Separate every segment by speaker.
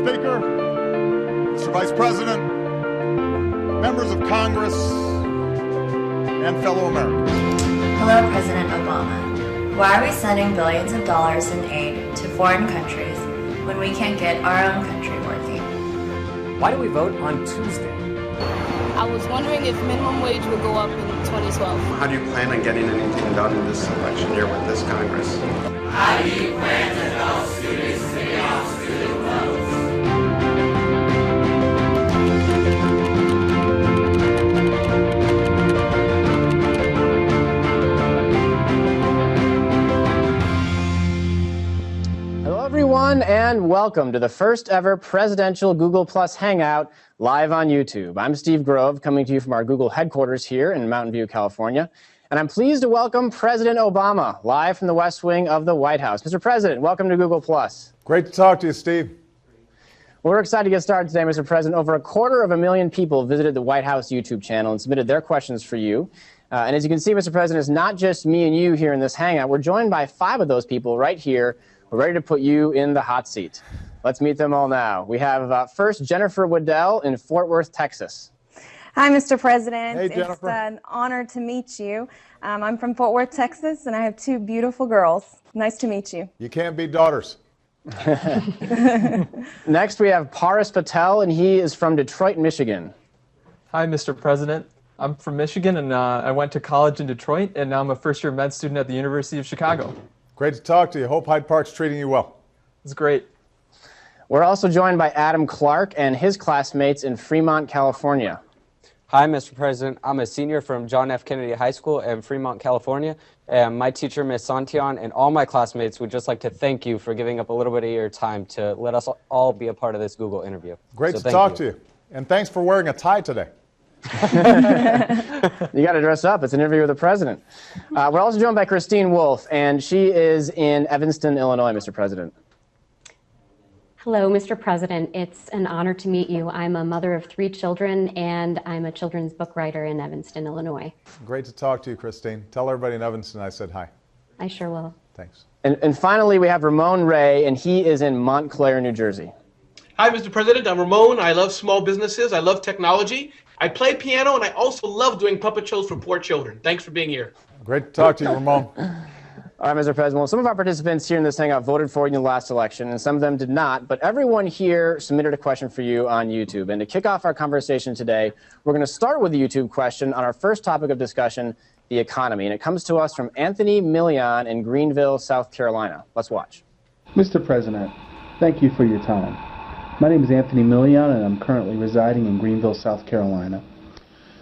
Speaker 1: Speaker, Mr. Vice President, members of Congress, and fellow Americans.
Speaker 2: Hello, President Obama. Why are we sending billions of dollars in aid to foreign countries when we can't get our own country working?
Speaker 3: Why do we vote on Tuesday?
Speaker 4: I was wondering if minimum wage would go up in 2012.
Speaker 5: How do you plan on getting anything done in this election year with this Congress?
Speaker 6: How do you plan to help students pay off student loans?
Speaker 3: Hello, everyone, and welcome to the first ever presidential Google Plus Hangout live on YouTube. I'm Steve Grove, coming to you from our Google headquarters here in Mountain View, California. And I'm pleased to welcome President Obama, live from the West Wing of the White House. Mr. President, welcome to Google Plus.
Speaker 1: Great to talk to you, Steve.
Speaker 3: Well, we're excited to get started today, Mr. President. Over 250,000 people visited the White House YouTube channel and submitted their questions for you. And as you can see, Mr. President, it's not just me and you here in this Hangout. We're joined by 5 of those people right here. We're ready to put you in the hot seat. Let's meet them all now. We have first Jennifer Waddell in Fort Worth, Texas.
Speaker 7: Hi, Mr. President.
Speaker 1: Hey, Jennifer.
Speaker 7: It's an honor to meet you. I'm from Fort Worth, Texas, and I have 2 beautiful girls. Nice to meet you.
Speaker 1: You can't be daughters.
Speaker 3: Next, we have Paras Patel, and he is from Detroit, Michigan.
Speaker 8: Hi, Mr. President. I'm from Michigan, and I went to college in Detroit, and now I'm a first-year med student at the University of Chicago.
Speaker 1: Great to talk to you. Hope Hyde Park's treating you well.
Speaker 8: It's great.
Speaker 3: We're also joined by Adam Clark and his classmates in Fremont, California.
Speaker 9: Hi, Mr. President. I'm a senior from John F. Kennedy High School in Fremont, California. And my teacher, Ms. Santion, and all my classmates would just like to thank you for giving up a little bit of your time to let us all be a part of this Google interview.
Speaker 1: Great to talk to you. And thanks for wearing a tie today.
Speaker 3: You got to dress up. It's an interview with the president. We're also joined by Christine Wolf, and she is in Evanston, Illinois, Mr. President.
Speaker 10: Hello, Mr. President. It's an honor to meet you. I'm a mother of 3 children, and I'm a children's book writer in Evanston, Illinois.
Speaker 1: Great to talk to you, Christine. Tell everybody in Evanston I said hi.
Speaker 10: I sure will.
Speaker 1: Thanks.
Speaker 3: And finally, we have Ramon Ray, and he is in Montclair, New Jersey.
Speaker 11: Hi, Mr. President. I'm Ramon. I love small businesses. I love technology. I play piano, and I also love doing puppet shows for poor children. Thanks for being here.
Speaker 1: Great to talk to you, Ramon.
Speaker 3: All right, Mr. President. Well, some of our participants here in this Hangout voted for you in the last election, and some of them did not. But everyone here submitted a question for you on YouTube. And to kick off our conversation today, we're going to start with the YouTube question on our first topic of discussion, the economy. And it comes to us from Anthony Millian in Greenville, South Carolina. Let's watch.
Speaker 12: Mr. President, thank you for your time. My name is Anthony Millian, and I'm currently residing in Greenville, South Carolina.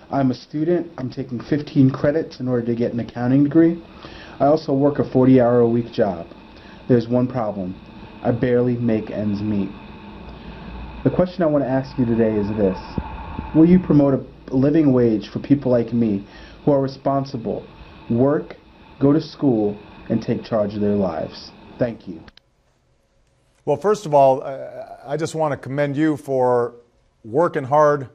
Speaker 12: I'm a student. I'm taking 15 credits in order to get an accounting degree. I also work a 40-hour-a-week job. There's one problem. I barely make ends meet. The question I want to ask you today is this. Will you promote a living wage for people like me who are responsible, work, go to school, and take charge of their lives? Thank you.
Speaker 1: Well, first of all, I just want to commend you for working hard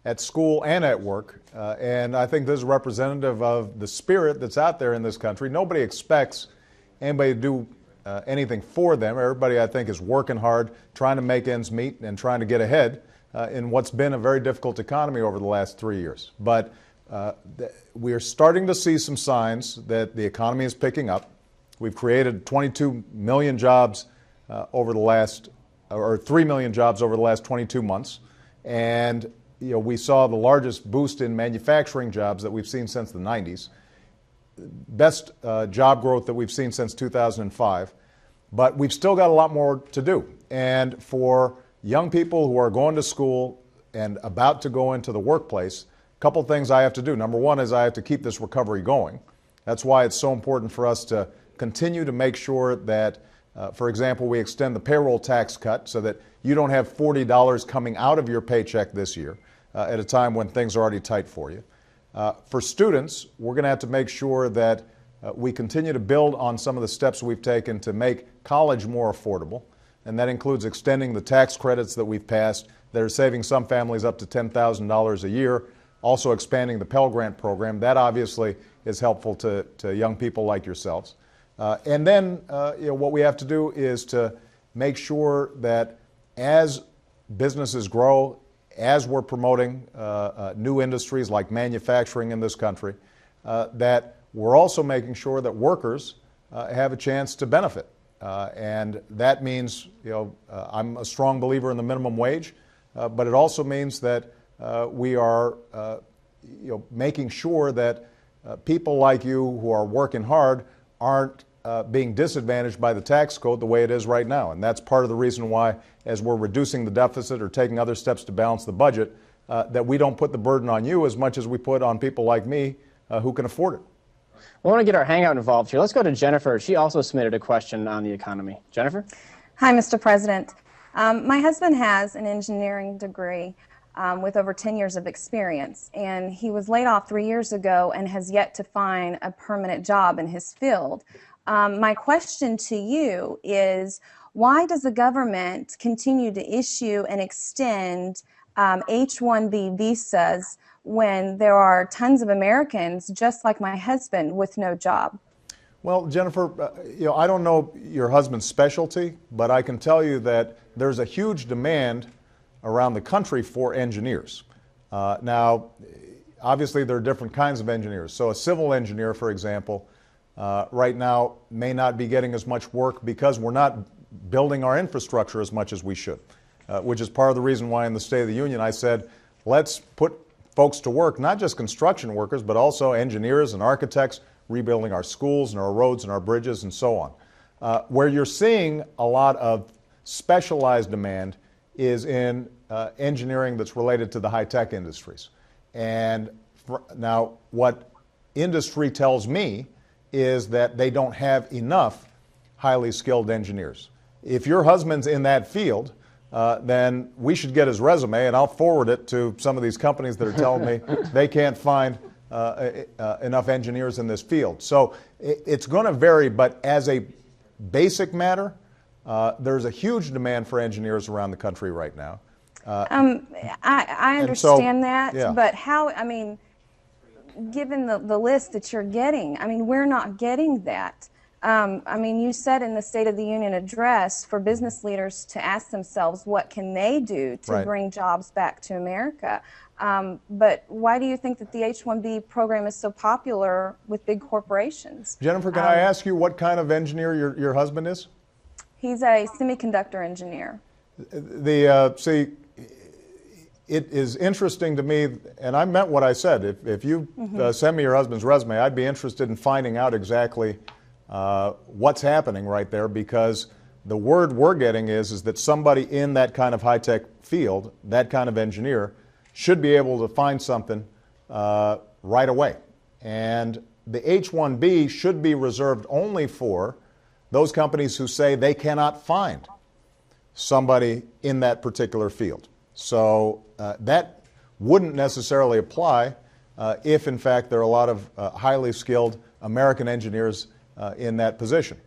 Speaker 1: at school and at work. And I think this is representative of the spirit that's out there in this country. Nobody expects anybody to do anything for them. Everybody, I think, is working hard, trying to make ends meet and trying to get ahead in what's been a very difficult economy over the last 3 years. But we are starting to see some signs that the economy is picking up. We've created 22 million jobs over the last, or 3 million jobs over the last 22 months. And we saw the largest boost in manufacturing jobs that we've seen since the 90s. Best job growth that we've seen since 2005. But we've still got a lot more to do. And for young people who are going to school and about to go into the workplace, a couple things I have to do. Number one is I have to keep this recovery going. That's why it's so important for us to continue to make sure that, for example, we extend the payroll tax cut so that you don't have $40 coming out of your paycheck this year at a time when things are already tight for you. For students, we're going to have to make sure that we continue to build on some of the steps we've taken to make college more affordable, and that includes extending the tax credits that we've passed that are saving some families up to $10,000 a year, also expanding the Pell Grant program. That obviously is helpful to young people like yourselves. And then what we have to do is to make sure that as businesses grow, as we're promoting new industries like manufacturing in this country, that we're also making sure that workers have a chance to benefit. And that means, I'm a strong believer in the minimum wage, but it also means that we are making sure that people like you who are working hard aren't being disadvantaged by the tax code the way it is right now. And that's part of the reason why, as we're reducing the deficit or taking other steps to balance the budget, that we don't put the burden on you as much as we put on people like me who can afford it.
Speaker 3: We want to get our Hangout involved here. Let's go to Jennifer. She also submitted a question on the economy. Jennifer?
Speaker 7: Hi, Mr. President. My husband has an engineering degree with over 10 years of experience, and he was laid off 3 years ago and has yet to find a permanent job in his field. My question to you is, why does the government continue to issue and extend H-1B visas when there are tons of Americans just like my husband with no job?
Speaker 1: Well, Jennifer, I don't know your husband's specialty, but I can tell you that there's a huge demand around the country for engineers. Now, obviously there are different kinds of engineers. So a civil engineer, for example, right now may not be getting as much work because we're not building our infrastructure as much as we should, which is part of the reason why in the State of the Union I said, let's put folks to work, not just construction workers, but also engineers and architects, rebuilding our schools and our roads and our bridges and so on. Where you're seeing a lot of specialized demand is in engineering that's related to the high-tech industries. And now what industry tells me is that they don't have enough highly skilled engineers. If your husband's in that field, then we should get his resume and I'll forward it to some of these companies that are telling me they can't find enough engineers in this field. So it's going to vary, but as a basic matter, there's a huge demand for engineers around the country right now.
Speaker 7: I understand that, yeah. But how, I mean, given the list that you're getting, I mean, we're not getting that. I mean, you said in the State of the Union address for business leaders to ask themselves what can they do to bring jobs back to America. But why do you think that the H-1B program is so popular with big corporations?
Speaker 1: Jennifer, can I ask you what kind of engineer your husband is?
Speaker 7: He's a semiconductor engineer.
Speaker 1: See, it is interesting to me, and I meant what I said. If you send me your husband's resume, I'd be interested in finding out exactly what's happening right there, because the word we're getting is that somebody in that kind of high-tech field, that kind of engineer, should be able to find something right away. And the H-1B should be reserved only for those companies who say they cannot find somebody in that particular field. So that wouldn't necessarily apply if, in fact, there are a lot of highly skilled American engineers in that position.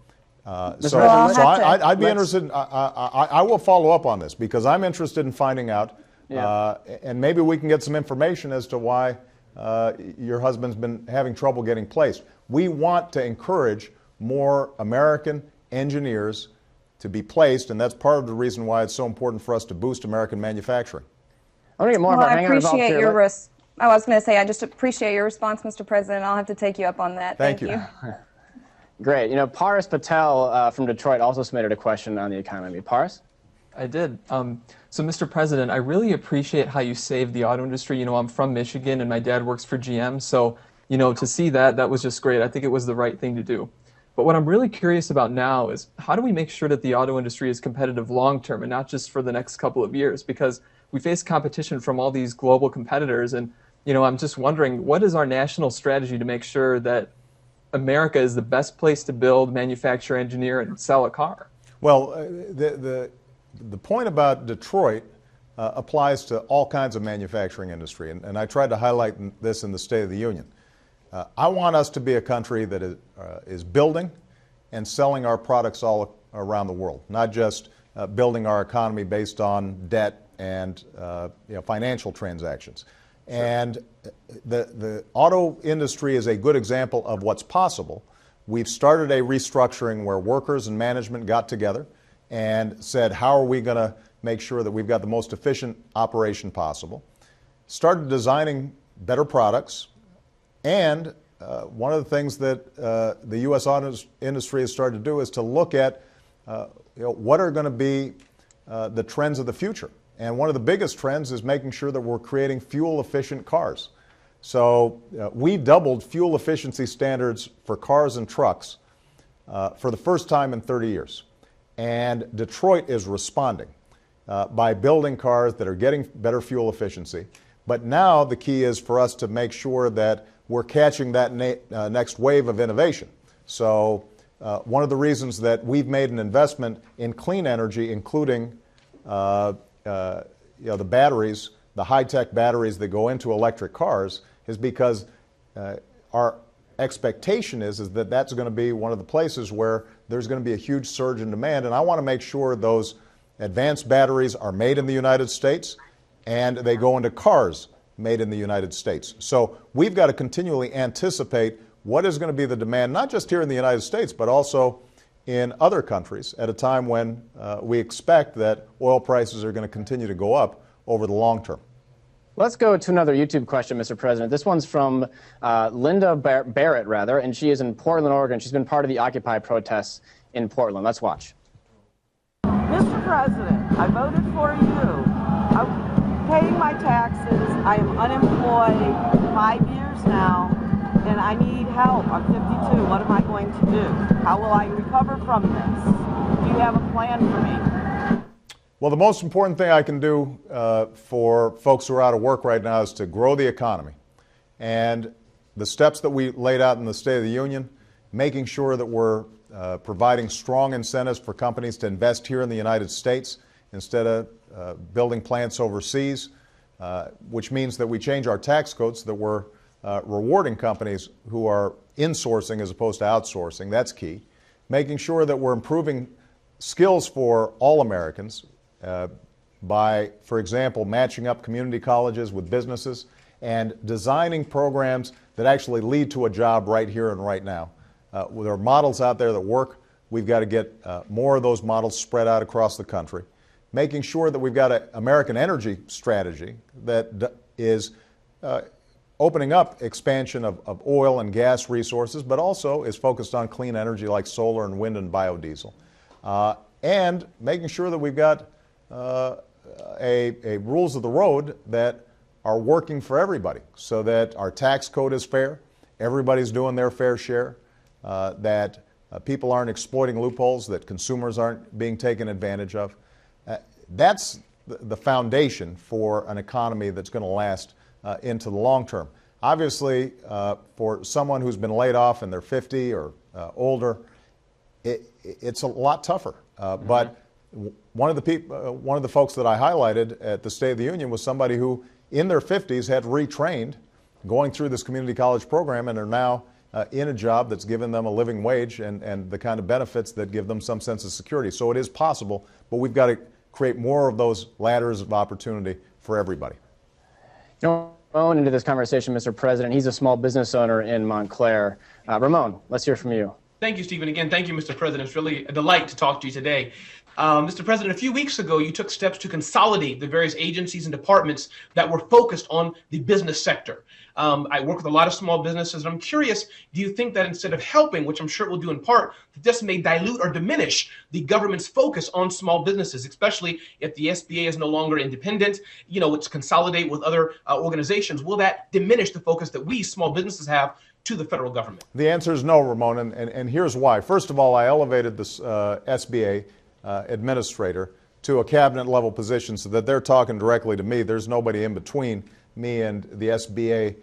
Speaker 1: So I'd be interested, I will follow up on this because I'm interested in finding out, and maybe we can get some information as to why your husband's been having trouble getting placed. We want to encourage more American engineers to be placed, and that's part of the reason why it's so important for us to boost American manufacturing.
Speaker 3: I want to get more
Speaker 7: I appreciate your I was going to say, I just appreciate your response, Mr. President. I'll have to take you up on that. Thank you.
Speaker 3: Great. You know, Paris Patel from Detroit also submitted a question on the economy. Paris?
Speaker 8: I did. So, Mr. President, I really appreciate how you saved the auto industry. You know, I'm from Michigan, and my dad works for GM. So, you know, to see that was just great. I think it was the right thing to do. But what I'm really curious about now is how do we make sure that the auto industry is competitive long-term and not just for the next couple of years? Because we face competition from all these global competitors. And, you know, I'm just wondering, what is our national strategy to make sure that America is the best place to build, manufacture, engineer, and sell a car?
Speaker 1: Well, the point about Detroit applies to all kinds of manufacturing industry, and I tried to highlight this in the State of the Union. I want us to be a country that is building and selling our products all around the world, not just building our economy based on debt and financial transactions. And the auto industry is a good example of what's possible. We've started a restructuring where workers and management got together and said, how are we going to make sure that we've got the most efficient operation possible. Started designing better products, and one of the things that the U.S. auto industry has started to do is to look at what are going to be the trends of the future. And one of the biggest trends is making sure that we're creating fuel-efficient cars. So we doubled fuel efficiency standards for cars and trucks for the first time in 30 years. And Detroit is responding by building cars that are getting better fuel efficiency. But now the key is for us to make sure that we're catching that next wave of innovation. So one of the reasons that we've made an investment in clean energy, including the batteries, the high-tech batteries that go into electric cars, is because our expectation is that that's going to be one of the places where there's going to be a huge surge in demand. And I want to make sure those advanced batteries are made in the United States and they go into cars made in the United States. So we've got to continually anticipate what is going to be the demand, not just here in the United States, but also in other countries at a time when we expect that oil prices are going to continue to go up over the long term.
Speaker 3: Let's go to another YouTube question, Mr. President. This one's from Linda Barrett, and she is in Portland, Oregon. She's been part of the Occupy protests in Portland. Let's watch.
Speaker 13: Mr. President, I voted for you. I'm paying my taxes. I am unemployed 5 years now, and I need help. I'm 52. What am I going to do? How will I recover from this? Do you have a plan for me?
Speaker 1: Well, the most important thing I can do for folks who are out of work right now is to grow the economy. And the steps that we laid out in the State of the Union, making sure that we're providing strong incentives for companies to invest here in the United States instead of building plants overseas, which means that we change our tax codes so that we're rewarding companies who are insourcing as opposed to outsourcing. That's key. Making sure that we're improving skills for all Americans by, for example, matching up community colleges with businesses and designing programs that actually lead to a job right here and right now. There are models out there that work. We've got to get more of those models spread out across the country. Making sure that we've got an American energy strategy that is opening up expansion of oil and gas resources, but also is focused on clean energy like solar and wind and biodiesel. And making sure that we've got a rules of the road that are working for everybody so that our tax code is fair, everybody's doing their fair share, that people aren't exploiting loopholes, that consumers aren't being taken advantage of. That's the foundation for an economy that's going to last into the long term. Obviously, for someone who's been laid off and they're 50 or older, it's a lot tougher. But one of the folks that I highlighted at the State of the Union was somebody who, in their 50s, had retrained, going through this community college program, and are now in a job that's given them a living wage and the kind of benefits that give them some sense of security. So it is possible, but we've got to create more of those ladders of opportunity for everybody.
Speaker 3: Ramon into this conversation, Mr. President. He's a small business owner in Montclair. Ramon, let's hear from you.
Speaker 11: Thank you, Stephen. Again, thank you, Mr. President. It's really a delight to talk to you today. Mr. President, a few weeks ago, you took steps to consolidate the various agencies and departments that were focused on the business sector. I work with a lot of small businesses, and I'm curious, do you think that instead of helping, which I'm sure it will do in part, that this may dilute or diminish the government's focus on small businesses, especially if the SBA is no longer independent, it's consolidate with other organizations? Will that diminish the focus that we small businesses have to the federal government?
Speaker 1: The answer is no, Ramon, and here's why. First of all, I elevated this SBA administrator to a cabinet level position so that they're talking directly to me. There's nobody in between me and the SBA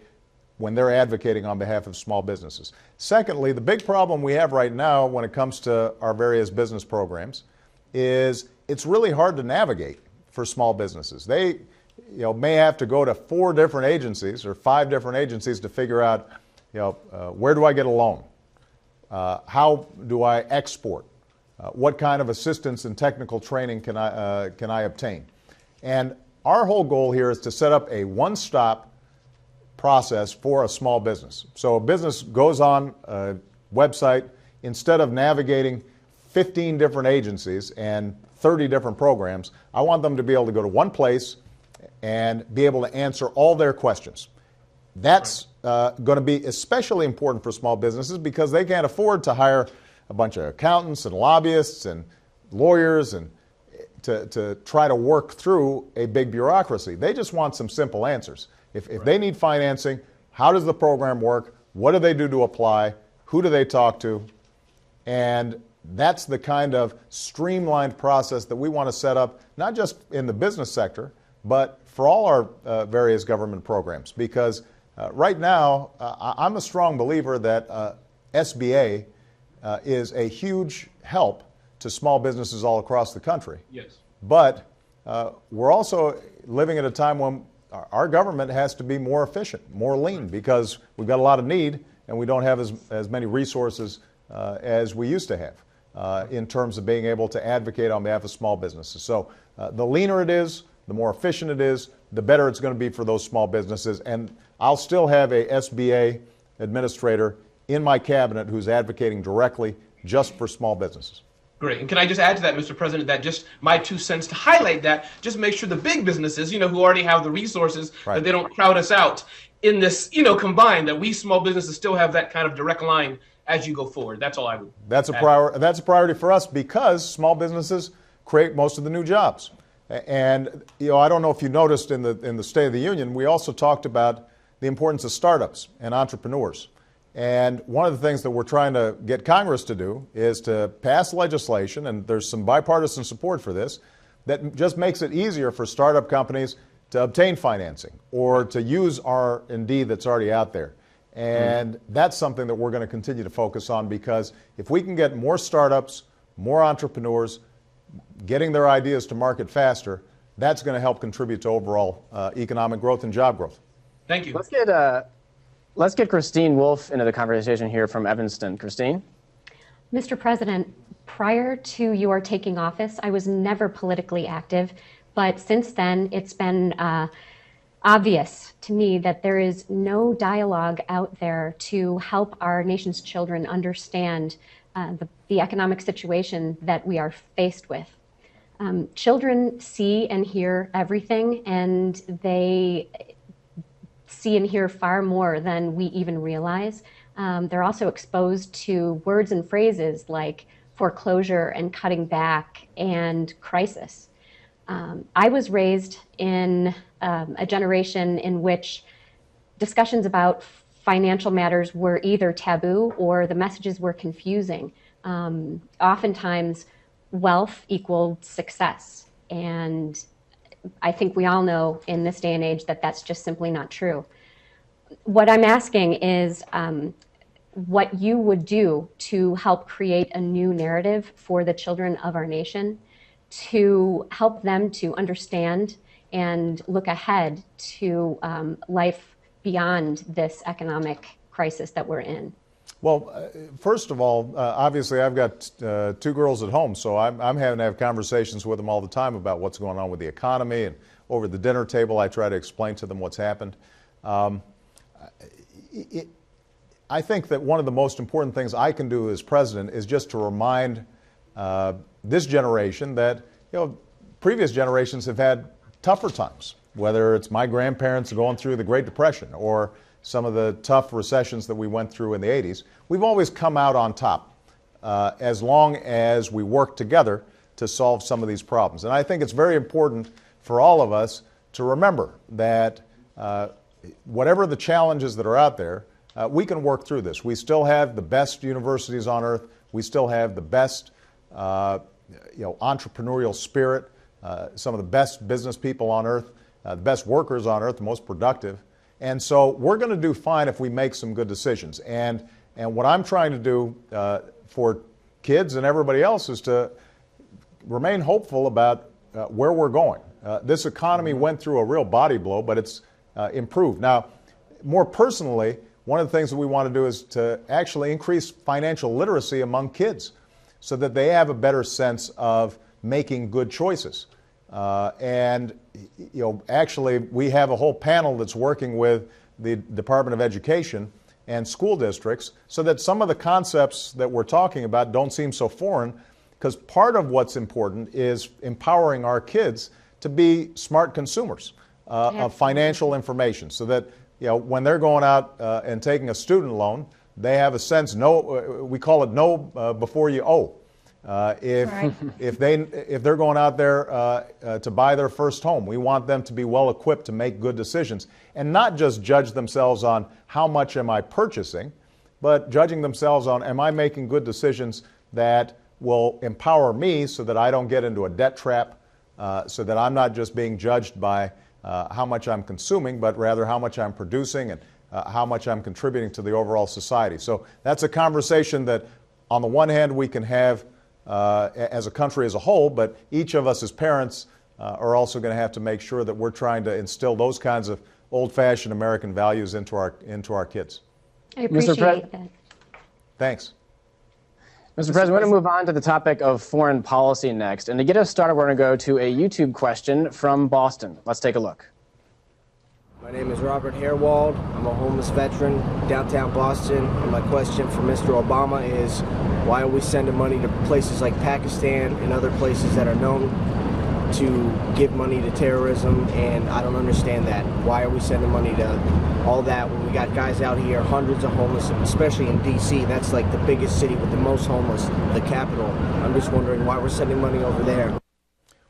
Speaker 1: when they're advocating on behalf of small businesses. Secondly, the big problem we have right now when it comes to our various business programs is it's really hard to navigate for small businesses. They may have to go to 4 different agencies or 5 different agencies to figure out where do I get a loan? How do I export? What kind of assistance and technical training can I obtain? And our whole goal here is to set up a one-stop process for a small business. So a business goes on a website, instead of navigating 15 different agencies and 30 different programs. I want them to be able to go to one place and be able to answer all their questions. That's going to be especially important for small businesses because they can't afford to hire a bunch of accountants and lobbyists and lawyers and to try to work through a big bureaucracy. They just want some simple answers. If they need financing, how does the program work? What do they do to apply? Who do they talk to? And that's the kind of streamlined process that we want to set up, not just in the business sector, but for all our various government programs. Because right now, I'm a strong believer that SBA is a huge help to small businesses all across the country.
Speaker 11: Yes.
Speaker 1: But we're also living at a time when our government has to be more efficient, more lean, because we've got a lot of need and we don't have as many resources as we used to have in terms of being able to advocate on behalf of small businesses. So the leaner it is, the more efficient it is, the better it's going to be for those small businesses. And I'll still have a SBA administrator in my cabinet who's advocating directly just for small businesses.
Speaker 11: Great. And can I just add to that, Mr. President, that just my 2 cents to highlight that, just make sure the big businesses, who already have the resources,
Speaker 1: Right.
Speaker 11: that they don't crowd us out in this, combined, that we small businesses still have that kind of direct line as you go forward. That's all I would
Speaker 1: That's a
Speaker 11: add.
Speaker 1: that's a priority for us because small businesses create most of the new jobs. And I don't know if you noticed in the State of the Union, we also talked about the importance of startups and entrepreneurs. And one of the things that we're trying to get Congress to do is to pass legislation, and there's some bipartisan support for this, that just makes it easier for startup companies to obtain financing or to use R&D that's already out there. And that's something that we're going to continue to focus on, because if we can get more startups, more entrepreneurs, getting their ideas to market faster, that's going to help contribute to overall economic growth and job growth.
Speaker 11: Thank you.
Speaker 3: Let's get Christine Wolf into the conversation here from Evanston. Christine?
Speaker 10: Mr. President, prior to your taking office, I was never politically active, but since then it's been obvious to me that there is no dialogue out there to help our nation's children understand the economic situation that we are faced with. Children see and hear everything, and they see and hear far more than we even realize. They're also exposed to words and phrases like foreclosure and cutting back and crisis. I was raised in a generation in which discussions about financial matters were either taboo or the messages were confusing. Oftentimes, wealth equaled success. And I think we all know in this day and age that that's just simply not true. What I'm asking is what you would do to help create a new narrative for the children of our nation, to help them to understand and look ahead to life beyond this economic crisis that we're in.
Speaker 1: Well, first of all, obviously I've got 2 girls at home, so I'm having to have conversations with them all the time about what's going on with the economy, and over the dinner table I try to explain to them what's happened. I think that one of the most important things I can do as president is just to remind this generation that previous generations have had tougher times, whether it's my grandparents going through the Great Depression or some of the tough recessions that we went through in the 80s. We've always come out on top as long as we work together to solve some of these problems. And I think it's very important for all of us to remember that whatever the challenges that are out there, we can work through this. We still have the best universities on earth. We still have the best entrepreneurial spirit, some of the best business people on earth, the best workers on earth, the most productive. And so we're going to do fine if we make some good decisions. And what I'm trying to do for kids and everybody else is to remain hopeful about where we're going. This economy went through a real body blow, but it's improved. Now, more personally, one of the things that we want to do is to actually increase financial literacy among kids so that they have a better sense of making good choices. Actually, we have a whole panel that's working with the Department of Education and school districts so that some of the concepts that we're talking about don't seem so foreign, because part of what's important is empowering our kids to be smart consumers of financial information, so that when they're going out and taking a student loan, they have a sense. We call it know before you owe. If they're going out there to buy their first home, we want them to be well equipped to make good decisions and not just judge themselves on how much am I purchasing, but judging themselves on, am I making good decisions that will empower me so that I don't get into a debt trap, so that I'm not just being judged by how much I'm consuming, but rather how much I'm producing and how much I'm contributing to the overall society. So that's a conversation that on the one hand we can have as a country as a whole, but each of us as parents are also going to have to make sure that we're trying to instill those kinds of old-fashioned American values into our kids.
Speaker 10: I appreciate that.
Speaker 1: Thanks.
Speaker 3: Mr. President, we're going to move on to the topic of foreign policy next. And to get us started, we're going to go to a YouTube question from Boston. Let's take a look.
Speaker 14: My name is Robert Hairwald. I'm a homeless veteran, downtown Boston. And my question for Mr. Obama is, why are we sending money to places like Pakistan and other places that are known to give money to terrorism? And I don't understand that. Why are we sending money to all that when we got guys out here, hundreds of homeless, especially in D.C. That's like the biggest city with the most homeless, the capital. I'm just wondering why we're sending money over there.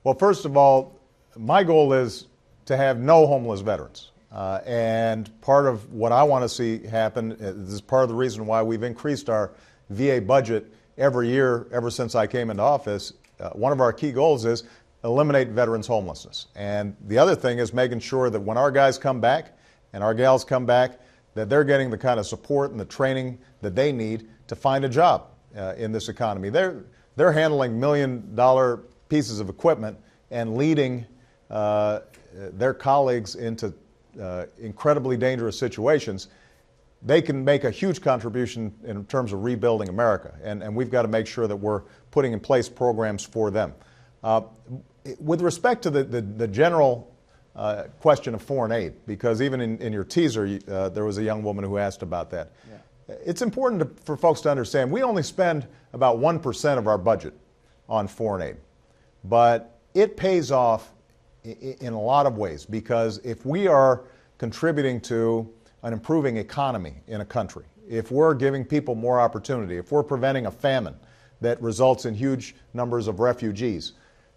Speaker 1: Well, first of all, my goal is to have no homeless veterans. And part of what I want to see happen, this is part of the reason why we've increased our VA budget every year ever since I came into office. One of our key goals is eliminate veterans' homelessness. And the other thing is making sure that when our guys come back and our gals come back, that they're getting the kind of support and the training that they need to find a job in this economy. They're handling $1 million pieces of equipment and leading their colleagues into incredibly dangerous situations. They can make a huge contribution in terms of rebuilding America, and we've got to make sure that we're putting in place programs for them. With respect to the general question of foreign aid, because even in your teaser, there was a young woman who asked about that. Yeah. It's important for folks to understand we only spend about 1% of our budget on foreign aid, but it pays off in a lot of ways, because if we are contributing to an improving economy in a country, if we're giving people more opportunity, if we're preventing a famine that results in huge numbers of refugees,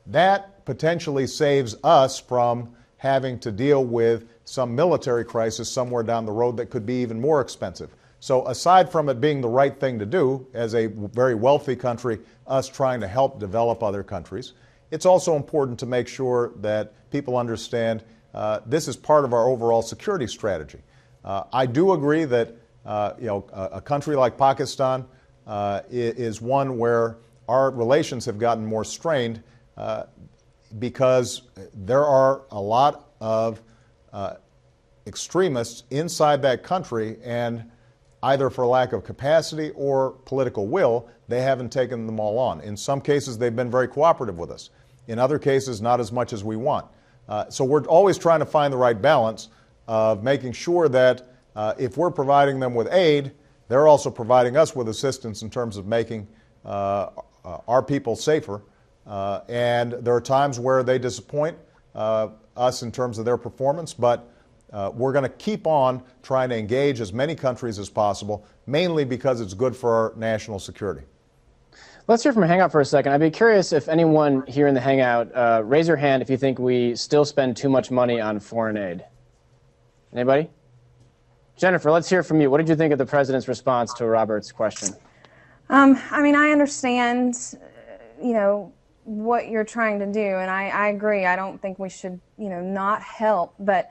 Speaker 1: that potentially saves us from having to deal with some military crisis somewhere down the road that could be even more expensive. So aside from it being the right thing to do as a very wealthy country, us trying to help develop other countries, it's also important to make sure that people understand this is part of our overall security strategy. I do agree that a country like Pakistan is one where our relations have gotten more strained because there are a lot of extremists inside that country, and either for lack of capacity or political will, they haven't taken them all on. In some cases, they've been very cooperative with us. In other cases, not as much as we want. So we're always trying to find the right balance of making sure that if we're providing them with aid, they're also providing us with assistance in terms of making our people safer. And there are times where they disappoint us in terms of their performance, but we're going to keep on trying to engage as many countries as possible, mainly because it's good for our national security.
Speaker 3: Let's hear from Hangout for a second. I'd be curious if anyone here in the Hangout, raise your hand if you think we still spend too much money on foreign aid. Anybody? Jennifer, let's hear from you. What did you think of the president's response to Robert's question?
Speaker 7: I mean, I understand, what you're trying to do, and I agree. I don't think we should, not help, but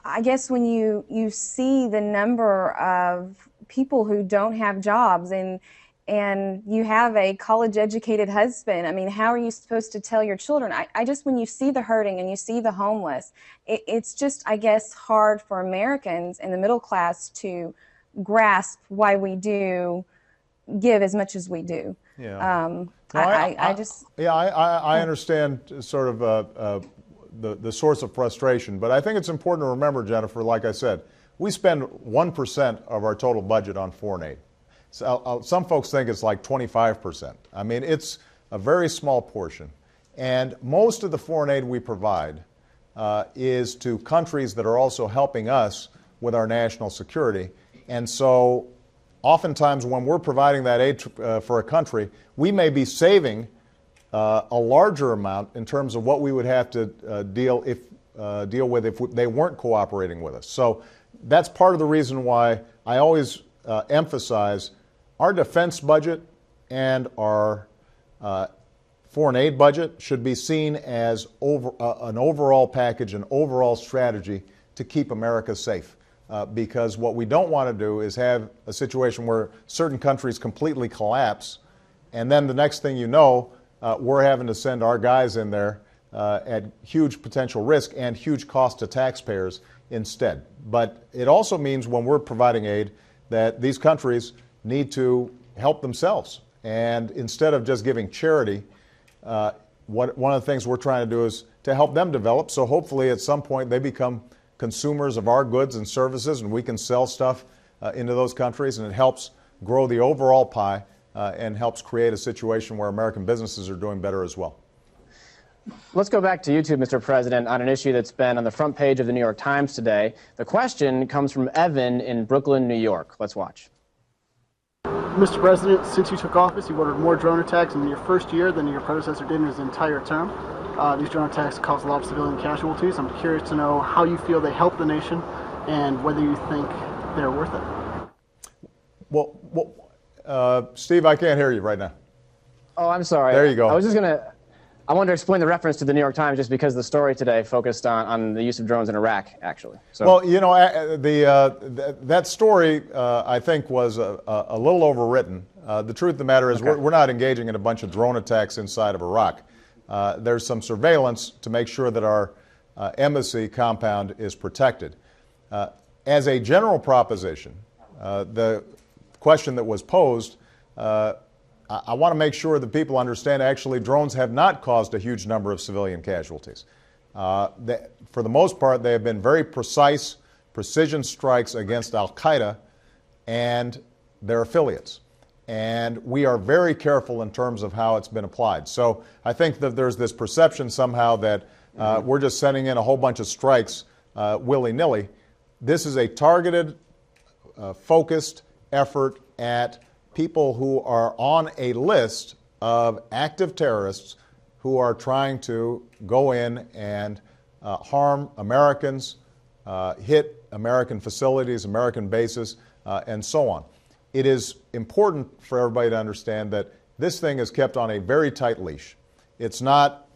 Speaker 7: I guess when you see the number of people who don't have jobs and you have a college-educated husband, I mean, how are you supposed to tell your children? I just, when you see the hurting and you see the homeless, it's just, I guess, hard for Americans in the middle class to grasp why we do give as much as we do.
Speaker 1: Yeah. I understand sort of the source of frustration, but I think it's important to remember, Jennifer, like I said, we spend 1% of our total budget on foreign aid. some folks think it's like 25%. I mean, it's a very small portion. And most of the foreign aid we provide is to countries that are also helping us with our national security. And so oftentimes when we're providing that aid for a country, we may be saving a larger amount in terms of what we would have to deal with if they weren't cooperating with us. So that's part of the reason why I always emphasize our defense budget and our foreign aid budget should be seen as an overall package, an overall strategy to keep America safe. Because what we don't want to do is have a situation where certain countries completely collapse, and then the next thing you know, we're having to send our guys in there at huge potential risk and huge cost to taxpayers instead. But it also means when we're providing aid that these countries need to help themselves. And instead of just giving charity, one of the things we're trying to do is to help them develop. So hopefully at some point they become consumers of our goods and services, and we can sell stuff into those countries, and it helps grow the overall pie and helps create a situation where American businesses are doing better as well.
Speaker 3: Let's go back to YouTube, Mr. President, on an issue that's been on the front page of the New York Times today. The question comes from Evan in Brooklyn, New York. Let's watch.
Speaker 15: Mr. President, since you took office, you've ordered more drone attacks in your first year than your predecessor did in his entire term. These drone attacks caused a lot of civilian casualties. I'm curious to know how you feel they help the nation and whether you think they're worth it.
Speaker 1: Well, Steve, I can't hear you right now.
Speaker 3: Oh, I'm sorry.
Speaker 1: There you go.
Speaker 3: I wanted to explain the reference to the New York Times just because the story today focused on the use of drones in Iraq, actually. So.
Speaker 1: Well, you know, that story, I think, was a little overwritten. The truth of the matter is we're not engaging in a bunch of drone attacks inside of Iraq. There's some surveillance to make sure that our embassy compound is protected. As a general proposition, the question that was posed, I want to make sure that people understand actually drones have not caused a huge number of civilian casualties. For the most part, they have been very precise, precision strikes against Al-Qaeda and their affiliates. And we are very careful in terms of how it's been applied. So I think that there's this perception somehow that we're just sending in a whole bunch of strikes willy-nilly. This is a targeted, focused effort at people who are on a list of active terrorists who are trying to go in and harm Americans, hit American facilities, American bases, and so on. It is important for everybody to understand that this thing is kept on a very tight leash. It's not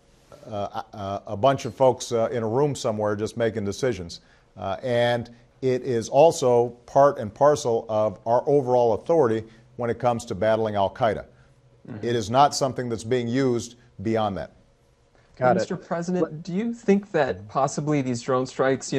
Speaker 1: a bunch of folks in a room somewhere just making decisions. And it is also part and parcel of our overall authority when it comes to battling Al-Qaeda. It is not something that's being used beyond that.
Speaker 8: Mr. President, do you think that possibly these drone strikes,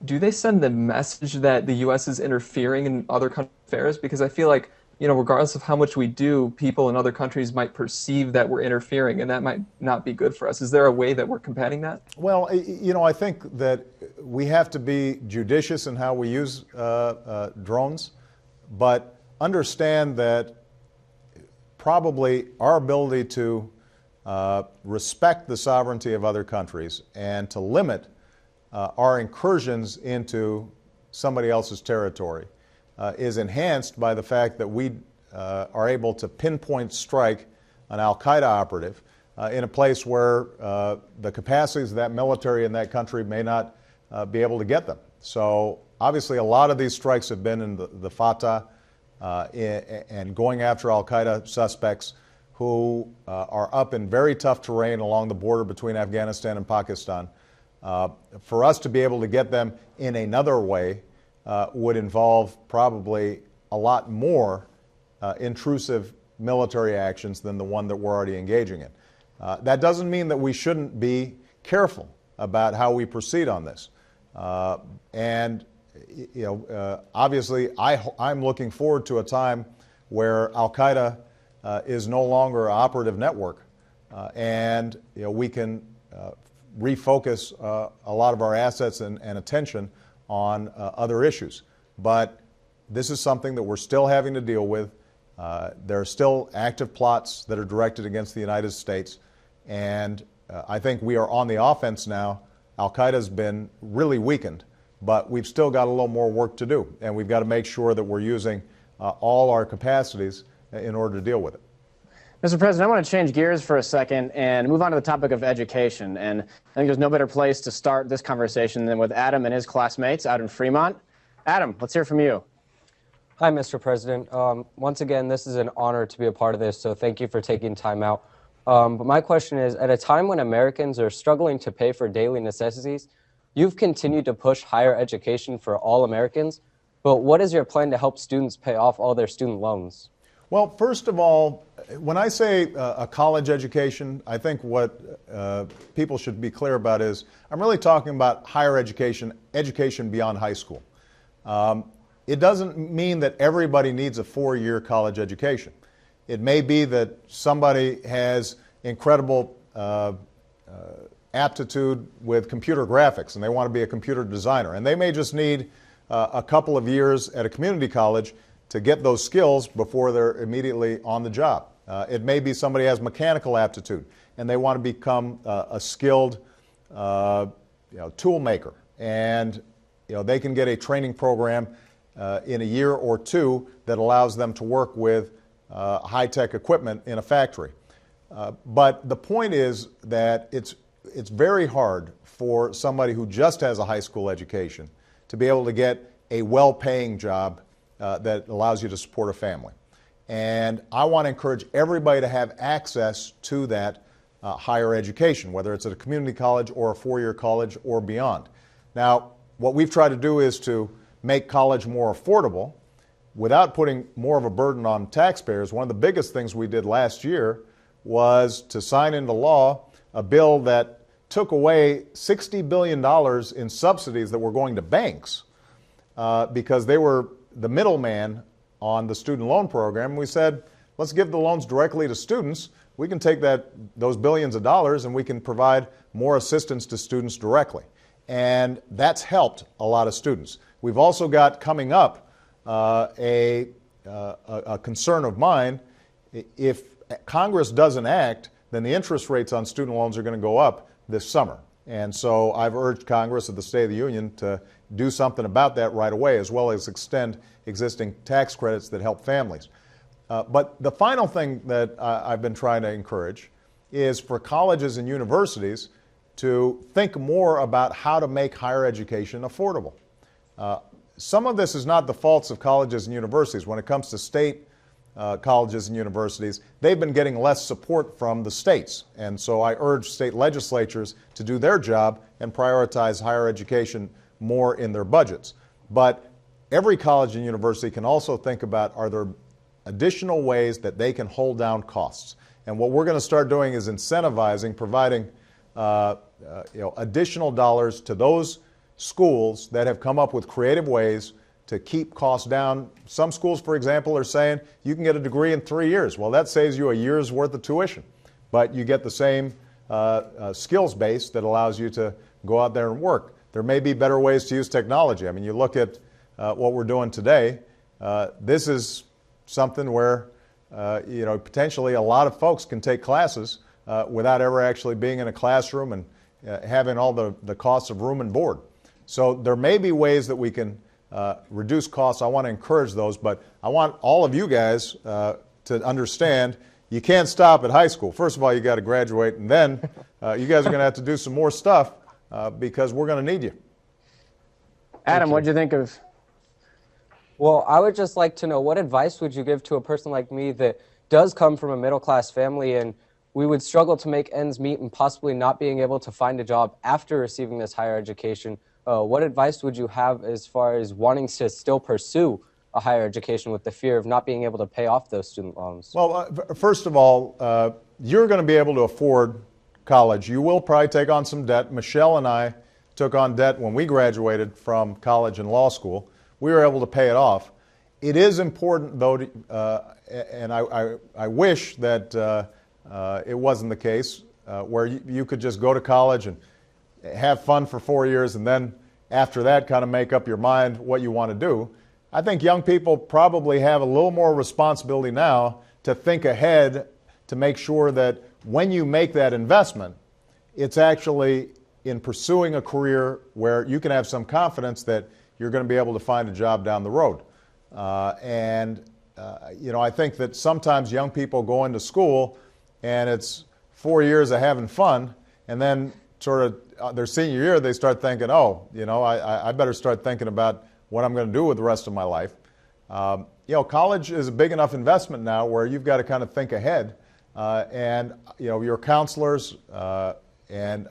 Speaker 8: do they send the message that the U.S. is interfering in other countries' affairs? Because I feel like, regardless of how much we do, people in other countries might perceive that we're interfering, and that might not be good for us. Is there a way that we're combating that?
Speaker 1: Well, I think that we have to be judicious in how we use drones, but understand that probably our ability to respect the sovereignty of other countries and to limit our incursions into somebody else's territory is enhanced by the fact that we are able to pinpoint strike an Al-Qaeda operative in a place where the capacities of that military in that country may not be able to get them. So obviously a lot of these strikes have been in the Fatah and going after Al-Qaeda suspects who are up in very tough terrain along the border between Afghanistan and Pakistan. For us to be able to get them in another way would involve probably a lot more intrusive military actions than the one that we're already engaging in. That doesn't mean that we shouldn't be careful about how we proceed on this. Obviously, I'm looking forward to a time where Al-Qaeda is no longer an operative network, and we can refocus a lot of our assets and attention on other issues. But this is something that we're still having to deal with. There are still active plots that are directed against the United States, and I think we are on the offense now. Al-Qaeda's been really weakened, but we've still got a little more work to do, and we've got to make sure that we're using all our capacities in order to deal with it.
Speaker 3: Mr. President, I want to change gears for a second and move on to the topic of education. And I think there's no better place to start this conversation than with Adam and his classmates out in Fremont. Adam, let's hear from you.
Speaker 9: Hi, Mr. President. Once again, this is an honor to be a part of this, so thank you for taking time out. But my question is, at a time when Americans are struggling to pay for daily necessities, you've continued to push higher education for all Americans, but what is your plan to help students pay off all their student loans?
Speaker 1: Well, first of all, when I say a college education, I think what people should be clear about is I'm really talking about higher education, education beyond high school. It doesn't mean that everybody needs a 4-year college education. It may be that somebody has incredible aptitude with computer graphics and they want to be a computer designer, and they may just need a couple of years at a community college to get those skills before they're immediately on the job. It may be somebody has mechanical aptitude and they want to become a skilled tool maker, and they can get a training program in a year or two that allows them to work with high-tech equipment in a factory. But the point is that it's very hard for somebody who just has a high school education to be able to get a well-paying job that allows you to support a family. And I want to encourage everybody to have access to that higher education, whether it's at a community college or a 4-year college or beyond. Now, what we've tried to do is to make college more affordable without putting more of a burden on taxpayers. One of the biggest things we did last year was to sign into law a bill that took away $60 billion in subsidies that were going to banks because they were the middleman on the student loan program. We said, let's give the loans directly to students. We can take those billions of dollars and we can provide more assistance to students directly. And that's helped a lot of students. We've also got coming up a concern of mine. If Congress doesn't act, then the interest rates on student loans are going to go up this summer. And so I've urged Congress at the State of the Union to do something about that right away, as well as extend existing tax credits that help families. But the final thing that I've been trying to encourage is for colleges and universities to think more about how to make higher education affordable. Some of this is not the faults of colleges and universities. When it comes to state colleges and universities, they've been getting less support from the states. And so I urge state legislatures to do their job and prioritize higher education more in their budgets. But every college and university can also think about, are there additional ways that they can hold down costs? And what we're going to start doing is incentivizing, providing additional dollars to those schools that have come up with creative ways to keep costs down. Some schools, for example, are saying you can get a degree in 3 years. Well, that saves you a year's worth of tuition, but you get the same skills base that allows you to go out there and work. There may be better ways to use technology. I mean, you look at what we're doing today. This is something where potentially a lot of folks can take classes without ever actually being in a classroom and having all the costs of room and board. So there may be ways that we can reduce costs. I want to encourage those, but I want all of you guys to understand you can't stop at high school. First of all, you got to graduate, and then you guys are going to have to do some more stuff because we're going to need you.
Speaker 3: Adam, what do you think of?
Speaker 9: Well, I would just like to know, what advice would you give to a person like me that does come from a middle-class family and we would struggle to make ends meet and possibly not being able to find a job after receiving this higher education? What advice would you have as far as wanting to still pursue a higher education with the fear of not being able to pay off those student loans?
Speaker 1: Well, first of all, you're going to be able to afford college. You will probably take on some debt. Michelle and I took on debt when we graduated from college and law school. We were able to pay it off. It is important, though, and I wish that it wasn't the case, where you could just go to college and have fun for 4 years and then after that kind of make up your mind what you want to do. I think young people probably have a little more responsibility now to think ahead to make sure that when you make that investment, it's actually in pursuing a career where you can have some confidence that you're going to be able to find a job down the road. I think that sometimes young people go into school and it's 4 years of having fun, and then sort of their senior year they start thinking, I better start thinking about what I'm going to do with the rest of my life. College is a big enough investment now where you've got to kind of think ahead, and your counselors and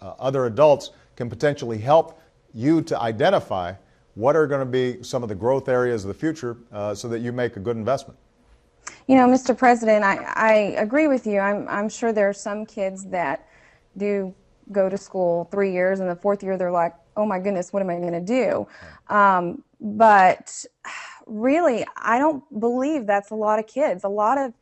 Speaker 1: other adults can potentially help you to identify what are going to be some of the growth areas of the future so that you make a good investment.
Speaker 7: Mr. President, I agree with you. I'm sure there are some kids that do go to school 3 years, and the fourth year they're like, oh my goodness, what am I going to do? But really, I don't believe that's a lot of kids. A lot of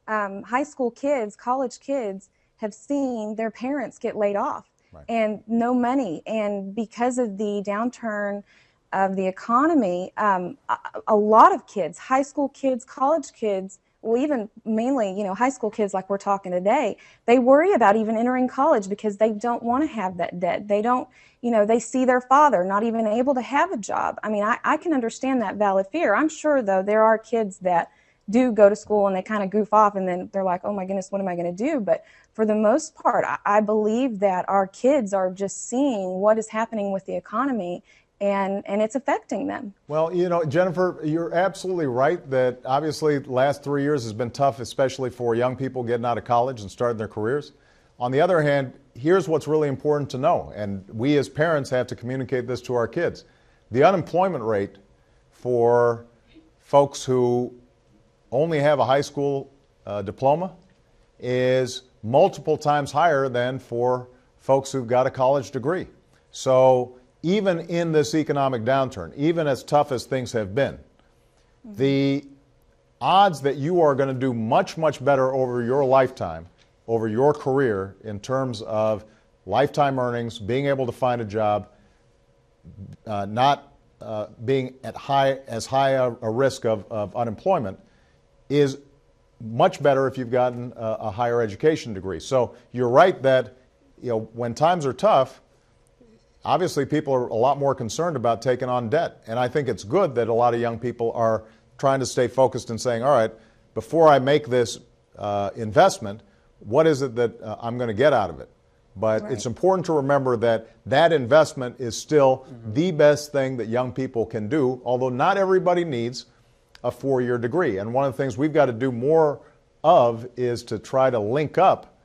Speaker 7: high school kids, college kids have seen their parents get laid off and no money. And because of the downturn of the economy, a lot of kids, high school kids, college kids, well, even mainly, high school kids like we're talking today, they worry about even entering college because they don't want to have that debt. They don't, they see their father not even able to have a job. I mean, I can understand that valid fear. I'm sure, though, there are kids that do go to school and they kind of goof off and then they're like, oh my goodness, what am I going to do? But for the most part, I believe that our kids are just seeing what is happening with the economy, and it's affecting them.
Speaker 1: Well, Jennifer, you're absolutely right that obviously the last 3 years has been tough, especially for young people getting out of college and starting their careers. On the other hand, here's what's really important to know, and we as parents have to communicate this to our kids. The unemployment rate for folks who only have a high school diploma is multiple times higher than for folks who've got a college degree. So even in this economic downturn, even as tough as things have been, the odds that you are going to do much, much better over your lifetime, over your career in terms of lifetime earnings, being able to find a job, not being at as high a risk of unemployment, is much better if you've gotten a higher education degree. So you're right that when times are tough, obviously people are a lot more concerned about taking on debt. And I think it's good that a lot of young people are trying to stay focused and saying, all right, before I make this investment, what is it that I'm going to get out of it? But it's important to remember that that investment is still the best thing that young people can do, although not everybody needs a 4-year degree. And one of the things we've got to do more of is to try to link up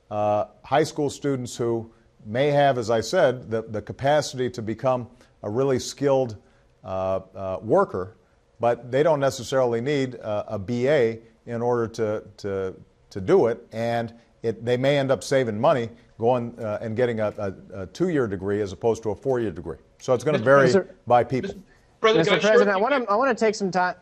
Speaker 1: high school students who may have, as I said, the capacity to become a really skilled worker, but they don't necessarily need a BA in order to do it. And they may end up saving money going and getting a 2-year degree as opposed to a 4-year degree. So it's going to vary by people.
Speaker 3: Mr. President, I want to take some time.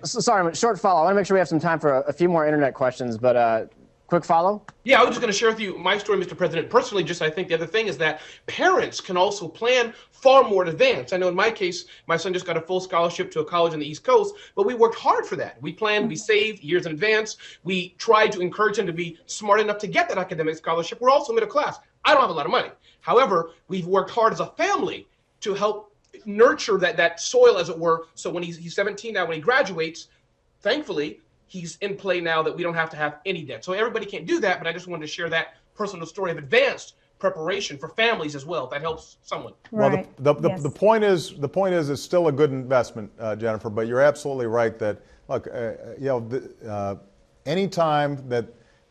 Speaker 3: Sorry, short follow. I want to make sure we have some time for a few more internet questions, but quick follow?
Speaker 11: Yeah, I was just going to share with you my story, Mr. President. Personally, I think the other thing is that parents can also plan far more in advance. I know in my case, my son just got a full scholarship to a college on the East Coast, but we worked hard for that. We planned, we saved years in advance. We tried to encourage him to be smart enough to get that academic scholarship. We're also middle class. I don't have a lot of money. However, we've worked hard as a family to help nurture that soil, as it were, so when he's 17 now, when he graduates, thankfully, he's in play now that we don't have to have any debt. So everybody can't do that, but I just wanted to share that personal story of advanced preparation for families as well. If that helps someone.
Speaker 1: Right. Well, the point is it's still a good investment, Jennifer. But you're absolutely right that look, any time that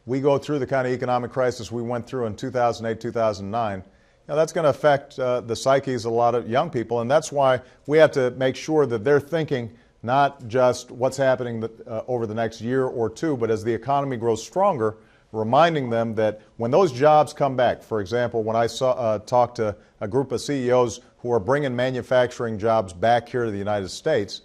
Speaker 1: we go through the kind of economic crisis we went through in 2008, 2009. That's going to affect the psyches of a lot of young people, and that's why we have to make sure that they're thinking not just what's happening over the next year or two, but as the economy grows stronger, reminding them that when those jobs come back, for example, when I talked to a group of CEOs who are bringing manufacturing jobs back here to the United States,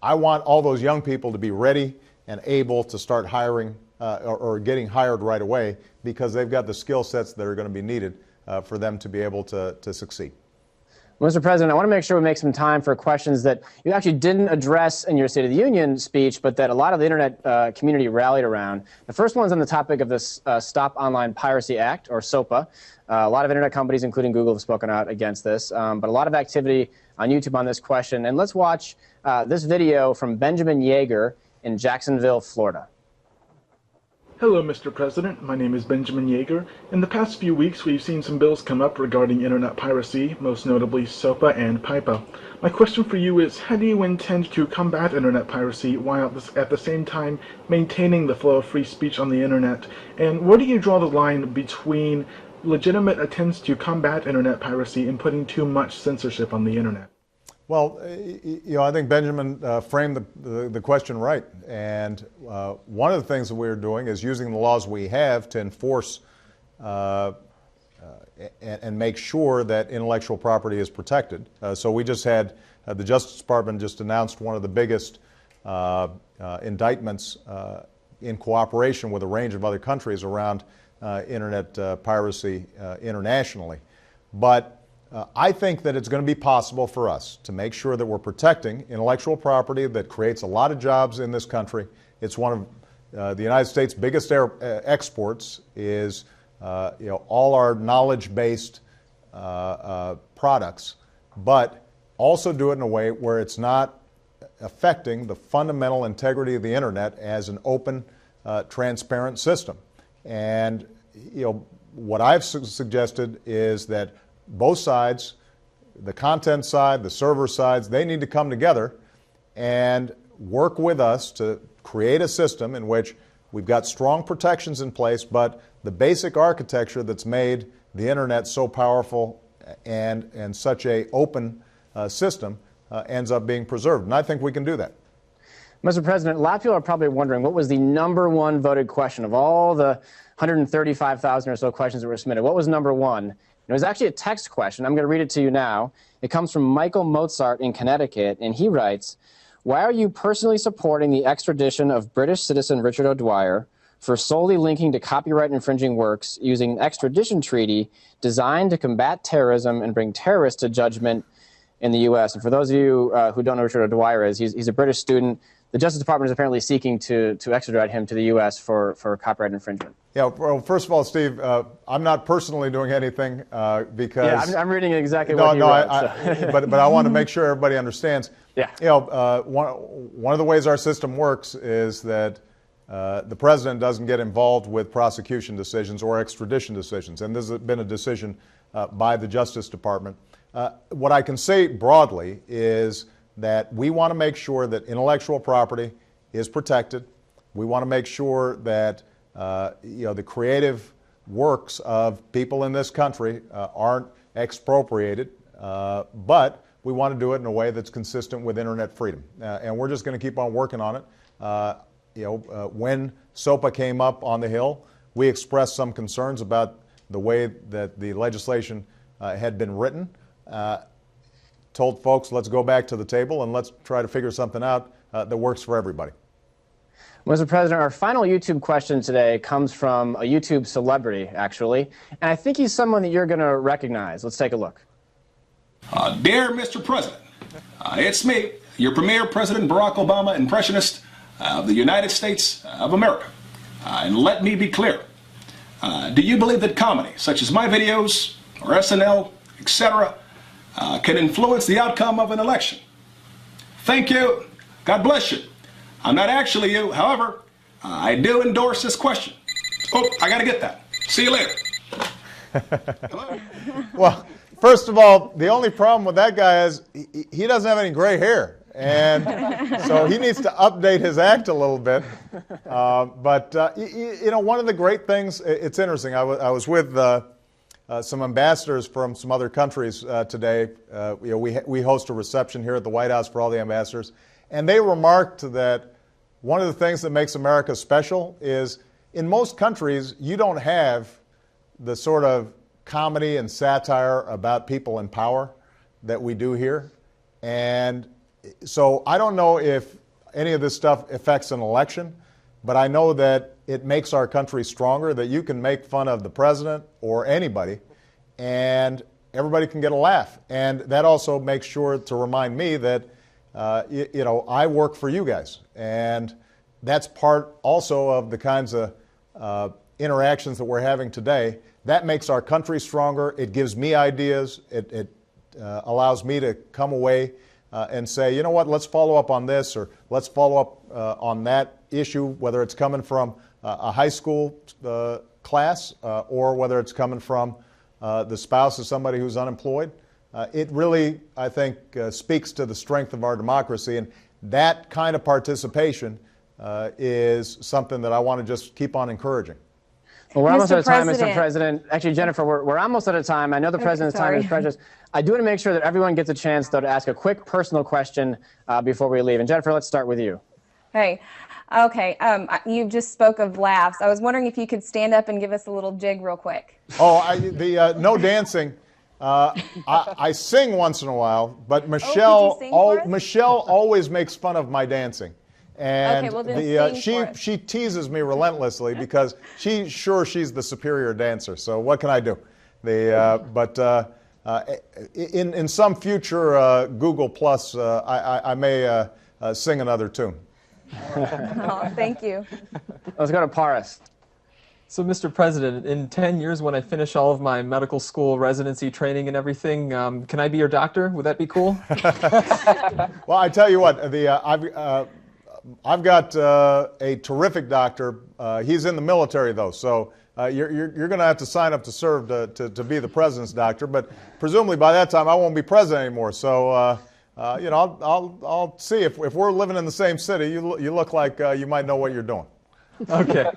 Speaker 1: I want all those young people to be ready and able to start hiring or getting hired right away because they've got the skill sets that are going to be needed for them to be able to succeed.
Speaker 3: Mr. President, I want to make sure we make some time for questions that you actually didn't address in your State of the Union speech, but that a lot of the internet community rallied around. The first one's on the topic of this Stop Online Piracy Act, or SOPA. A lot of internet companies, including Google, have spoken out against this, but a lot of activity on YouTube on this question. And let's watch this video from Benjamin Yeager in Jacksonville, Florida.
Speaker 16: Hello, Mr. President. My name is Benjamin Yeager. In the past few weeks, we've seen some bills come up regarding internet piracy, most notably SOPA and PIPA. My question for you is, how do you intend to combat internet piracy while at the same time maintaining the flow of free speech on the internet? And where do you draw the line between legitimate attempts to combat internet piracy and putting too much censorship on the internet?
Speaker 1: Well, I think Benjamin framed the question right. And one of the things that we're doing is using the laws we have to enforce and make sure that intellectual property is protected. So we just had, the Justice Department just announced one of the biggest indictments in cooperation with a range of other countries around internet piracy internationally. But I think that it's going to be possible for us to make sure that we're protecting intellectual property that creates a lot of jobs in this country. It's one of the United States' biggest exports is all our knowledge-based products, but also do it in a way where it's not affecting the fundamental integrity of the internet as an open, transparent system. And what I've suggested is that both sides, the content side, the server sides, they need to come together and work with us to create a system in which we've got strong protections in place, but the basic architecture that's made the internet so powerful and such a open system ends up being preserved. And I think we can do that.
Speaker 3: Mr. President, a lot of people are probably wondering what was the #1 voted question of all the 135,000 or so questions that were submitted. What was #1? It was actually a text question. I'm going to read it to you now. It comes from Michael Mozart in Connecticut, and he writes, "Why are you personally supporting the extradition of British citizen Richard O'Dwyer for solely linking to copyright infringing works using an extradition treaty designed to combat terrorism and bring terrorists to judgment in the U.S.?" And for those of you who don't know who Richard O'Dwyer is, he's a British student. The Justice Department is apparently seeking to extradite him to the U.S. for copyright infringement.
Speaker 1: Yeah, well, first of all, Steve, I'm not personally doing anything because...
Speaker 3: Yeah, I'm reading exactly what you wrote.
Speaker 1: But I want to make sure everybody understands.
Speaker 3: Yeah.
Speaker 1: One of the ways our system works is that the president doesn't get involved with prosecution decisions or extradition decisions, and this has been a decision by the Justice Department. What I can say broadly is that we want to make sure that intellectual property is protected. We want to make sure that the creative works of people in this country aren't expropriated, but we want to do it in a way that's consistent with internet freedom. And we're just going to keep on working on it. When SOPA came up on the Hill, we expressed some concerns about the way that the legislation had been written. Told folks, let's go back to the table and let's try to figure something out that works for everybody.
Speaker 3: Mr. President, our final YouTube question today comes from a YouTube celebrity, actually, and I think he's someone that you're going to recognize. Let's take a look.
Speaker 17: Dear Mr. President, it's me, your premier President Barack Obama, impressionist of the United States of America. And let me be clear. Do you believe that comedy, such as my videos or SNL, etc., can influence the outcome of an election? Thank you. God bless you. I'm not actually you. However, I do endorse this question. Oh, I got to get that. See you later.
Speaker 1: Well, first of all, the only problem with that guy is he doesn't have any gray hair. And so he needs to update his act a little bit. But one of the great things, it's interesting. I was with some ambassadors from some other countries today. We host a reception here at the White House for all the ambassadors. And they remarked that one of the things that makes America special is in most countries, you don't have the sort of comedy and satire about people in power that we do here. And so I don't know if any of this stuff affects an election, but I know that it makes our country stronger, that you can make fun of the president or anybody, and everybody can get a laugh. And that also makes sure to remind me that, I work for you guys. And that's part also of the kinds of interactions that we're having today. That makes our country stronger. It gives me ideas. It allows me to come away and say, you know what, let's follow up on this, or let's follow up on that issue, whether it's coming from a high school class or whether it's coming from the spouse of somebody who's unemployed. It really, I think, speaks to the strength of our democracy, and that kind of participation is something that I want to just keep on encouraging.
Speaker 3: Well, we're almost out of time, Mr. President. Actually, Jennifer, we're almost out of time. I know the President's time is precious. I do want to make sure that everyone gets a chance, though, to ask a quick personal question before we leave. And Jennifer, let's start with you.
Speaker 7: Hey. Okay, you just spoke of laughs. I was wondering if you could stand up and give us a little jig real quick.
Speaker 1: Oh, no dancing. I sing once in a while, but Michelle always makes fun of my dancing. And
Speaker 7: okay, well, then
Speaker 1: she teases me relentlessly because she's the superior dancer. So what can I do? In some future Google Plus, I may sing another tune.
Speaker 7: Oh, thank you.
Speaker 3: Let's go to Paris.
Speaker 8: So, Mr. President, in 10 years, when I finish all of my medical school residency training and everything, can I be your doctor? Would that be cool?
Speaker 1: Well, I tell you what, I've got a terrific doctor. He's in the military, though, so you're going to have to sign up to serve to be the president's doctor. But presumably by that time, I won't be president anymore. So, I'll see if we're living in the same city. You look like you might know what you're doing.
Speaker 8: Okay.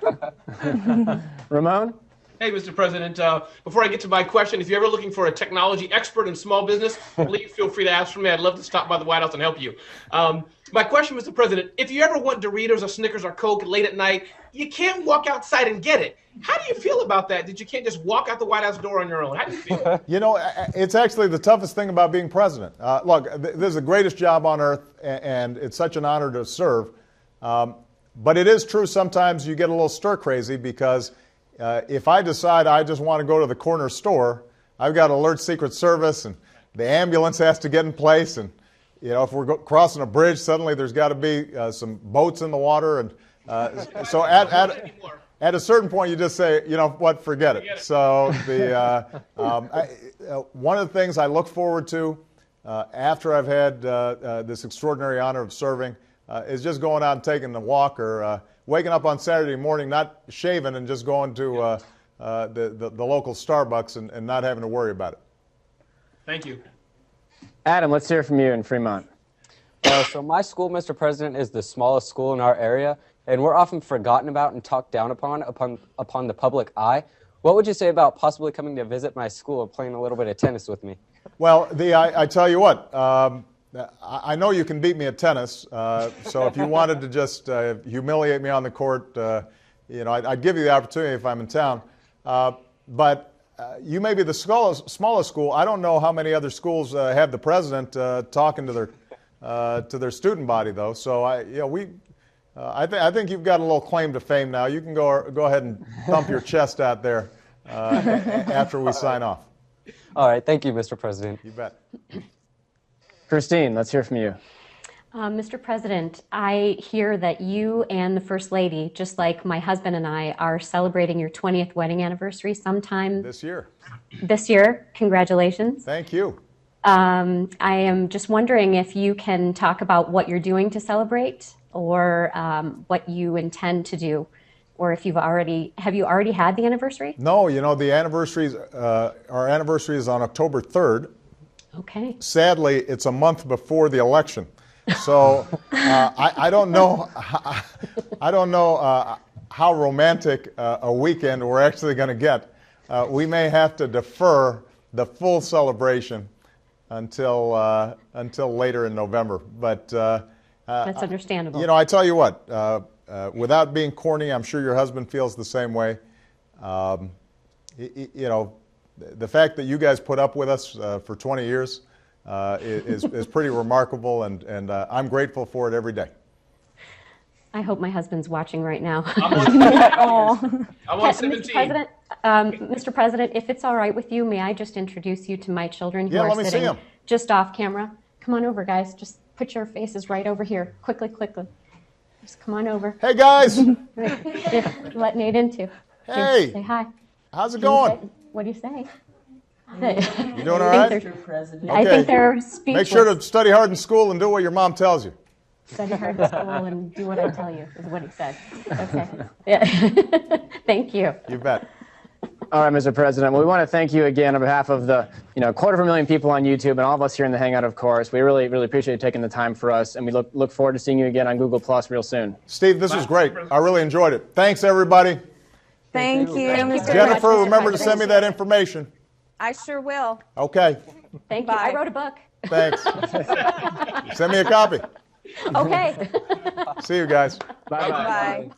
Speaker 3: Ramon?
Speaker 11: Hey, Mr. President, before I get to my question, if you're ever looking for a technology expert in small business, please feel free to ask for me. I'd love to stop by the White House and help you. My question, Mr. President, if you ever want Doritos or Snickers or Coke late at night, you can't walk outside and get it. How do you feel about that? That you can't just walk out the White House door on your own? How do you feel?
Speaker 1: It's actually the toughest thing about being president. Look, this is the greatest job on earth, and it's such an honor to serve. But it is true sometimes you get a little stir crazy because if I decide I just want to go to the corner store, I've got to alert Secret Service, and the ambulance has to get in place, and if we're crossing a bridge, suddenly there's got to be some boats in the water, and so at a certain point you just say, you know what, forget it. So one of the things I look forward to after I've had this extraordinary honor of serving is just going out and taking a walk, or waking up on Saturday morning, not shaving, and just going to the local Starbucks and not having to worry about it.
Speaker 11: Thank you.
Speaker 3: Adam, let's hear from you in Fremont.
Speaker 9: So my school, Mr. President, is the smallest school in our area, and we're often forgotten about and talked down upon the public eye. What would you say about possibly coming to visit my school and playing a little bit of tennis with me?
Speaker 1: Well, I tell you what, I know you can beat me at tennis, so if you wanted to just humiliate me on the court, I'd give you the opportunity if I'm in town. But you may be the smallest school. I don't know how many other schools have the president talking to their student body, though. So I think you've got a little claim to fame now. You can go ahead and thump your chest out there after we sign off.
Speaker 9: All right. Thank you, Mr. President.
Speaker 1: You bet.
Speaker 3: Christine, let's hear from you.
Speaker 10: Mr. President, I hear that you and the First Lady, just like my husband and I, are celebrating your 20th wedding anniversary sometime
Speaker 1: this year.
Speaker 10: This year. Congratulations.
Speaker 1: Thank you.
Speaker 10: I am just wondering if you can talk about what you're doing to celebrate, or what you intend to do, or if have you already had the anniversary?
Speaker 1: No, the anniversaries, our anniversary is on October 3rd.
Speaker 10: Okay.
Speaker 1: Sadly, it's a month before the election, so I don't know. I don't know how romantic a weekend we're actually going to get. We may have to defer the full celebration until later in November. But
Speaker 10: that's understandable.
Speaker 1: I tell you what. Without being corny, I'm sure your husband feels the same way. The fact that you guys put up with us for 20 years is pretty remarkable, and I'm grateful for it every day.
Speaker 10: I hope my husband's watching right now.
Speaker 11: I'm on 17.
Speaker 10: Mr. President, Mr. President, if it's all right with you, may I just introduce you to my children who
Speaker 1: Yeah,
Speaker 10: are
Speaker 1: let me see
Speaker 10: sitting
Speaker 1: 'em.
Speaker 10: just off camera? Come on over, guys. Just put your faces right over here. Quickly, quickly. Just come on over.
Speaker 1: Hey, guys.
Speaker 10: Let Nate in too.
Speaker 1: Hey.
Speaker 10: Say hi.
Speaker 1: How's it going?
Speaker 10: What do you say?
Speaker 1: You doing all right?
Speaker 10: I think they're speechless.
Speaker 1: Make sure to study hard in school and do what your mom tells you.
Speaker 10: Study hard in school and do what I tell you, is what he said. Okay. Yeah. Thank you.
Speaker 1: You bet.
Speaker 3: All right, Mr. President. Well, we want to thank you again on behalf of the 250,000 people on YouTube and all of us here in the Hangout, of course. We really, really appreciate you taking the time for us, and we look forward to seeing you again on Google Plus real soon.
Speaker 1: Steve, this was great. I really enjoyed it. Thanks, everybody.
Speaker 7: Thank you, Mr.
Speaker 1: Jennifer,
Speaker 7: President.
Speaker 1: remember to send me that information.
Speaker 7: I sure will.
Speaker 1: Okay.
Speaker 10: Thank you. I wrote a book.
Speaker 1: Thanks. Send me a copy.
Speaker 10: Okay.
Speaker 1: See you guys.
Speaker 7: Bye-bye.